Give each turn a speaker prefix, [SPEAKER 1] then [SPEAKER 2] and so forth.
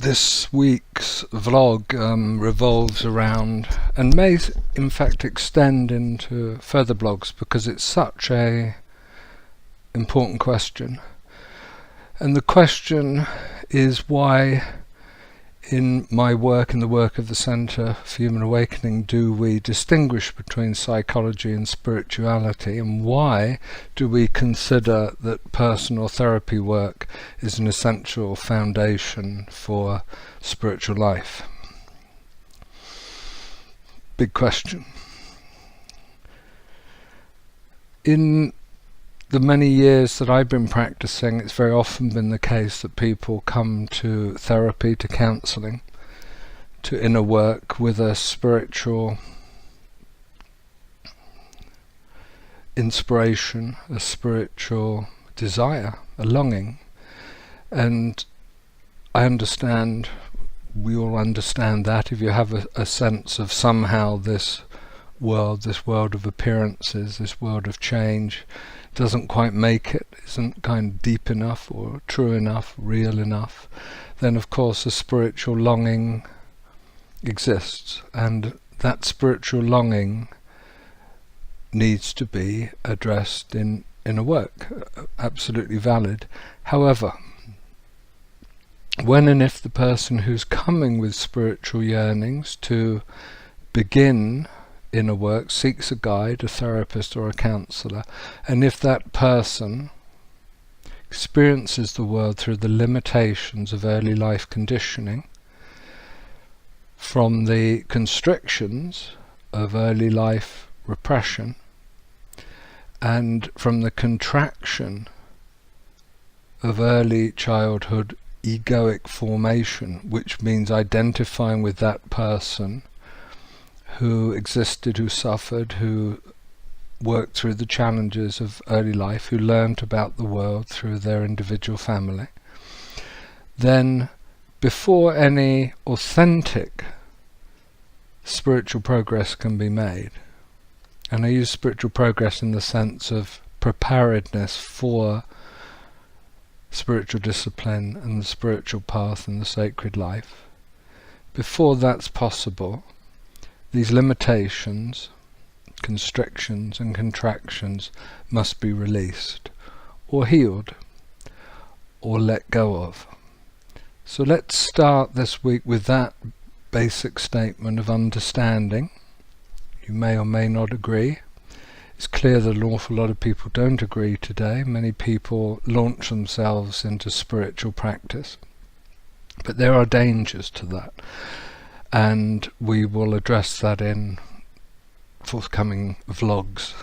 [SPEAKER 1] This week's vlog revolves around, and may in fact extend into further blogs, because it's such a important question. And the question is why in my work, in the work of the Centre for Human Awakening, do we distinguish between psychology and spirituality, and why do we consider that personal therapy work is an essential foundation for spiritual life? Big question. In the many years that I've been practicing, it's very often been the case that people come to therapy, to counselling, to inner work with a spiritual inspiration, a spiritual desire, a longing. And I understand, we all understand that if you have a sense of somehow this world of appearances, this world of change, doesn't quite make it, isn't kind of deep enough or true enough, real enough, then of course a spiritual longing exists, and that spiritual longing needs to be addressed in inner work. Absolutely valid. However, when and if the person who's coming with spiritual yearnings to begin inner work seeks a guide, a therapist or a counsellor, and if that person experiences the world through the limitations of early life conditioning, from the constrictions of early life repression, and from the contraction of early childhood egoic formation, which means identifying with that person who existed, who suffered, who worked through the challenges of early life, who learnt about the world through their individual family, then before any authentic spiritual progress can be made, and I use spiritual progress in the sense of preparedness for spiritual discipline and the spiritual path and the sacred life, before that's possible, these limitations, constrictions and contractions must be released, or healed, or let go of. So let's start this week with that basic statement of understanding. You may or may not agree. It's clear that an awful lot of people don't agree today. Many people launch themselves into spiritual practice, but there are dangers to that. And we will address that in forthcoming vlogs.